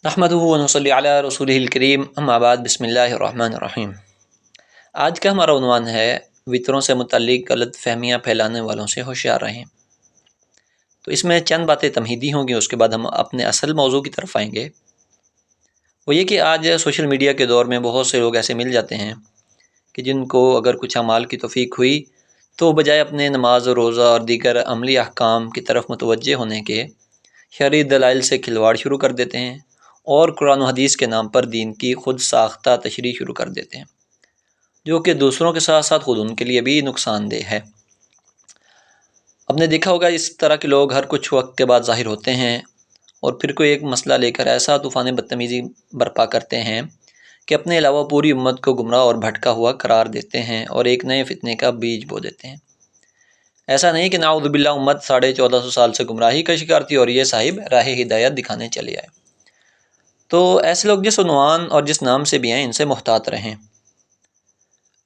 نحمدہ ونصلی علی رسولہ الکریم اما بعد بسم اللہ الرحمن الرحیم۔ آج کا ہمارا عنوان ہے وطروں سے متعلق غلط فہمیاں پھیلانے والوں سے ہوشیار رہیں۔ تو اس میں چند باتیں تمہیدی ہوں گی، اس کے بعد ہم اپنے اصل موضوع کی طرف آئیں گے۔ وہ یہ کہ آج سوشل میڈیا کے دور میں بہت سے لوگ ایسے مل جاتے ہیں کہ جن کو اگر کچھ اعمال کی توفیق ہوئی تو بجائے اپنے نماز و روزہ اور دیگر عملی احکام کی طرف متوجہ ہونے کے شرعی دلائل سے کھلواڑ شروع کر دیتے ہیں اور قرآن و حدیث کے نام پر دین کی خود ساختہ تشریح شروع کر دیتے ہیں، جو کہ دوسروں کے ساتھ ساتھ خود ان کے لیے بھی نقصان دہ ہے۔ آپ نے دیکھا ہوگا اس طرح کے لوگ ہر کچھ وقت کے بعد ظاہر ہوتے ہیں اور پھر کوئی ایک مسئلہ لے کر ایسا طوفان بدتمیزی برپا کرتے ہیں کہ اپنے علاوہ پوری امت کو گمراہ اور بھٹکا ہوا قرار دیتے ہیں اور ایک نئے فتنے کا بیج بو دیتے ہیں۔ ایسا نہیں کہ نعوذ باللہ امت 1450 سال سے گمراہی کا شکار تھی اور یہ صاحب راہ ہدایت دکھانے چلے آئے۔ تو ایسے لوگ جس عنوان اور جس نام سے بھی ہیں ان سے محتاط رہیں۔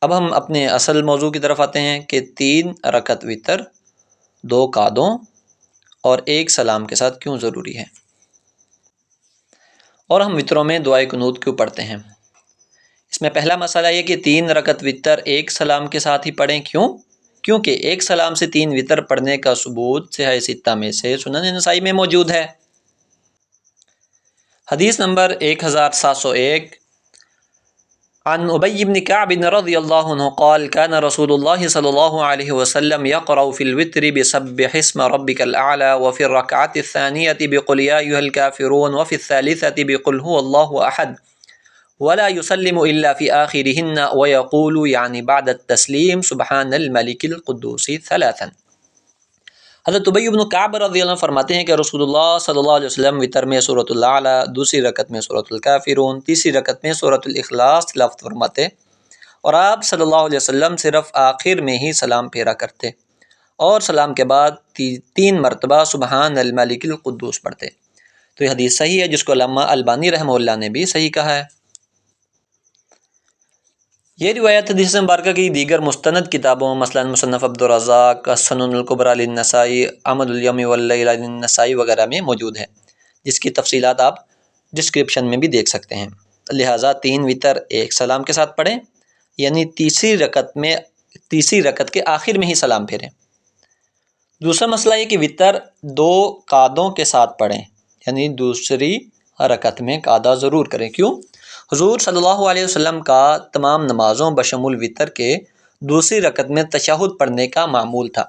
اب ہم اپنے اصل موضوع کی طرف آتے ہیں کہ 3 رکعت وتر 2 قعدوں اور 1 سلام کے ساتھ کیوں ضروری ہے، اور ہم وتروں میں دعائے قنوت کیوں پڑھتے ہیں۔ اس میں پہلا مسئلہ یہ کہ 3 رکعت وتر 1 سلام کے ساتھ ہی پڑھیں، کیونکہ 1 سلام سے 3 وتر پڑھنے کا ثبوت صحیح ستہ میں سے سنن نسائی میں موجود ہے۔ حدیث نمبر 1701 عن ابی بن کعب رضی اللہ عنہ قال كان رسول اللہ صلی اللہ علیہ وسلم يقرأ في الوتر بسبح اسم ربك الأعلى وفي الركعة الثانية بقل يا أيها الكافرون وفي الثالثة بقل هو الله أحد ولا يسلم إلا في آخرهن ويقول يعني بعد التسليم سبحان الملك القدوس 3۔ حضرت ابی بن کعب رضی اللہ عنہ فرماتے ہیں کہ رسول اللہ صلی اللہ علیہ وسلم وتر میں سورۃ الاعلیٰ، دوسری رکعت میں سورۃ الکافرون، تیسری رکعت میں سورۃ الاخلاص تلاوت فرماتے اور آپ صلی اللہ علیہ وسلم صرف آخر میں ہی سلام پھیرا کرتے اور سلام کے بعد 3 مرتبہ سبحان الملک القدوس پڑھتے۔ تو یہ حدیث صحیح ہے، جس کو علامہ البانی رحمہ اللہ نے بھی صحیح کہا ہے۔ یہ روایت حدیث مبارکہ کی دیگر مستند کتابوں مثلا مصنف عبدالرزاق، السنن الکبریٰ للنسائی، عمل الیوم واللیلہ للنسائی وغیرہ میں موجود ہے، جس کی تفصیلات آپ ڈسکرپشن میں بھی دیکھ سکتے ہیں۔ لہٰذا 3 وتر 1 سلام کے ساتھ پڑھیں، یعنی تیسری رکعت کے آخر میں ہی سلام پھیریں۔ دوسرا مسئلہ یہ کہ وتر 2 قعدوں کے ساتھ پڑھیں، یعنی دوسری رکعت میں قعدہ ضرور کریں۔ کیوں؟ حضور صلی اللہ علیہ وسلم کا تمام نمازوں بشمول وتر کے دوسری رکعت میں تشہد پڑھنے کا معمول تھا۔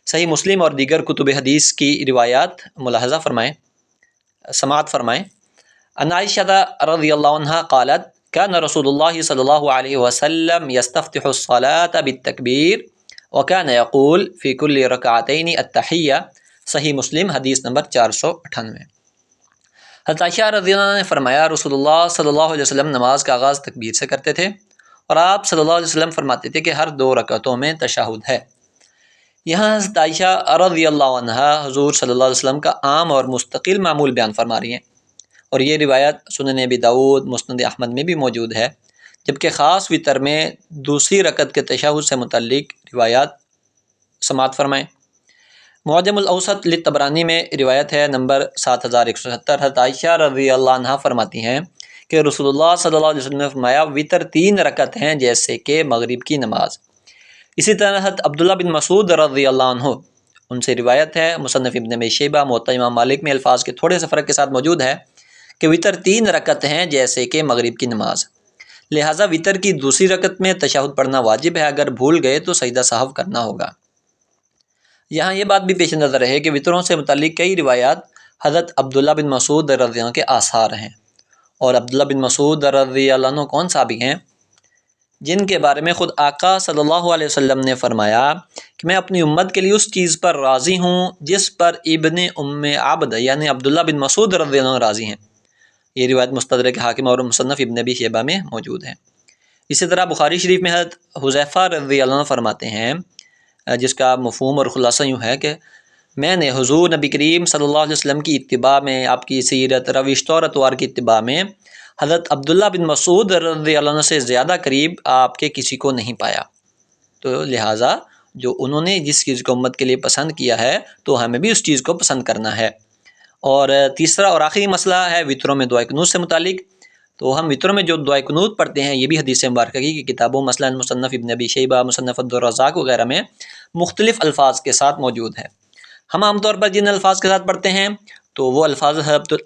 صحیح مسلم اور دیگر کتب حدیث کی روایات ملاحظہ فرمائیں، سماعت فرمائیں۔ عن عائشہ رضی اللہ عنہا قالت كان رسول اللہ صلی اللہ علیہ وسلم يستفتح الصلاة بالتکبیر وكان يقول في كل ركعتين التحیہ۔ صحیح مسلم حدیث نمبر 498۔ حضرت عائشہ رضی اللہ عنہ نے فرمایا رسول اللہ صلی اللہ علیہ وسلم نماز کا آغاز تکبیر سے کرتے تھے اور آپ صلی اللہ علیہ وسلم فرماتے تھے کہ ہر 2 رکعتوں میں تشہد ہے۔ یہاں حضرت عائشہ رضی اللہ عنہ حضور صلی اللہ علیہ وسلم کا عام اور مستقل معمول بیان فرما رہی ہیں، اور یہ روایت سنن ابی داؤد، مسند احمد میں بھی موجود ہے، جبکہ خاص وتر میں دوسری رکعت کے تشہد سے متعلق روایات سماعت فرمائیں۔ معجم الاوسط للطبرانی میں روایت ہے نمبر 7170۔ حضرت عائشہ رضی اللہ عنہ فرماتی ہیں کہ رسول اللہ صلی اللہ علیہ وسلم نے فرمایا وتر 3 رکعت ہیں جیسے کہ مغرب کی نماز۔ اسی طرح حضرت عبداللہ بن مسعود رضی اللہ عنہ، ان سے روایت ہے مصنف ابن ابی شیبہ، موطا امام مالک میں الفاظ کے تھوڑے سے فرق کے ساتھ موجود ہے کہ وتر 3 رکعت ہیں جیسے کہ مغرب کی نماز۔ لہٰذا وتر کی دوسری رکعت میں تشہد پڑھنا واجب ہے، اگر بھول گئے تو سجدہ سہو کرنا ہوگا۔ یہاں یہ بات بھی پیش نظر رہے کہ وتروں سے متعلق کئی روایات حضرت عبداللہ بن مسعود رضی اللہ عنہ کے آثار ہیں، اور عبداللہ بن مسعود رضی اللہ عنہ کون صحابی ہیں جن کے بارے میں خود آقا صلی اللہ علیہ وسلم نے فرمایا کہ میں اپنی امت کے لیے اس چیز پر راضی ہوں جس پر ابن ام عبد یعنی عبداللہ بن مسعود رضی اللہ عنہ راضی ہیں۔ یہ روایت مستدرک حاکم اور مصنف ابن ابی شیبہ میں موجود ہے۔ اسی طرح بخاری شریف میں حضرت حذیفہ رضی اللہ عنہ فرماتے ہیں، جس کا مفہوم اور خلاصہ یوں ہے کہ میں نے حضور نبی کریم صلی اللہ علیہ وسلم کی اتباع میں، آپ کی سیرت، روش اور اطوار کی اتباع میں حضرت عبداللہ بن مسعود رضی اللہ عنہ سے زیادہ قریب آپ کے کسی کو نہیں پایا۔ تو لہٰذا جو انہوں نے جس چیز کو امت کے لیے پسند کیا ہے تو ہمیں بھی اس چیز کو پسند کرنا ہے، اور تیسرا اور آخری مسئلہ ہے وطروں میں دعائے قنوت سے متعلق۔ تو ہم وطروں میں جو دعائے قنوت پڑھتے ہیں یہ بھی حدیث مبارکہ کی کتابوں مثلا مصنف ابن ابی شیبہ، مصنف عبدالرزاق وغیرہ میں مختلف الفاظ کے ساتھ موجود ہے۔ ہم عام طور پر جن الفاظ کے ساتھ پڑھتے ہیں تو وہ الفاظ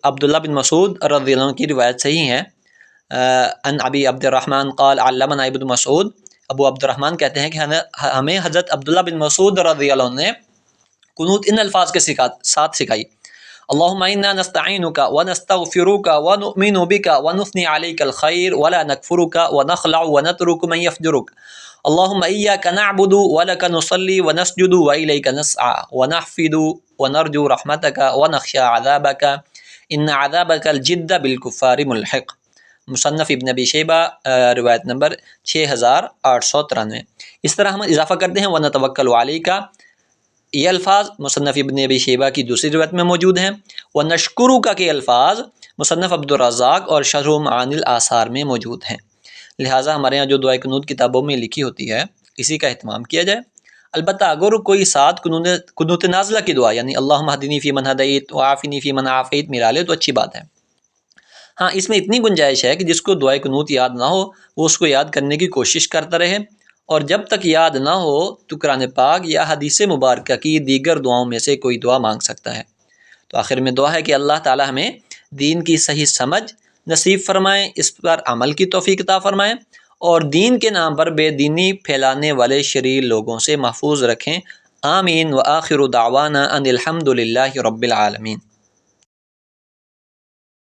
عبداللہ بن مسعود رضی اللہ عنہ کی روایت صحیح ہیں۔ ان ابی عبد الرحمن قال علمنا ابن مسعود، ابو عبد الرحمن کہتے ہیں کہ ہمیں حضرت عبداللہ بن مسعود رضی اللہ عنہ نے قنوت ان الفاظ کے ساتھ سکھائی: اللہم انا نستعینک ونستغفرک ونؤمن بک ونثنی علیک الخیر ولا نکفرک ونخلع ونترک من یفجرک، اللہم ایاک نعبد ولک نصلی ونسجد والیک نسعی ونحفد ونرجو رحمتک ونخشى عذابک ان عذابک الجد بالکفار ملحق۔ مصنف ابن ابی شیبہ روایت نمبر 6893۔ اس طرح ہم اضافہ کرتے ہیں ونتوکل علیک، یہ الفاظ مصنف ابن ابی شیبہ کی دوسری روایت میں موجود ہیں۔ ونشکرک کے الفاظ مصنف عبدالرزاق اور شرح معانی الآثار میں موجود ہیں۔ لہٰذا ہمارے یہاں جو دعائے قنوت کتابوں میں لکھی ہوتی ہے اسی کا اہتمام کیا جائے۔ البتہ اگر کوئی ساتھ قنوت نازلہ کی دعا یعنی اللہم اہدنی فی من ہدیت وعافنی فی من عافیت ملا لے تو اچھی بات ہے۔ ہاں، اس میں اتنی گنجائش ہے کہ جس کو دعائے قنوت یاد نہ ہو وہ اس کو یاد کرنے کی کوشش کرتا رہے، اور جب تک یاد نہ ہو تو قرآن پاک یا حدیث مبارکہ کی دیگر دعاؤں میں سے کوئی دعا مانگ سکتا ہے۔ تو آخر میں دعا ہے کہ اللہ تعالی ہمیں دین کی صحیح سمجھ نصیب فرمائیں، اس پر عمل کی توفیق عطا فرمائیں، اور دین کے نام پر بے دینی پھیلانے والے شریر لوگوں سے محفوظ رکھیں۔ آمین۔ وآخر دعوانا ان الحمد للہ رب العالمین۔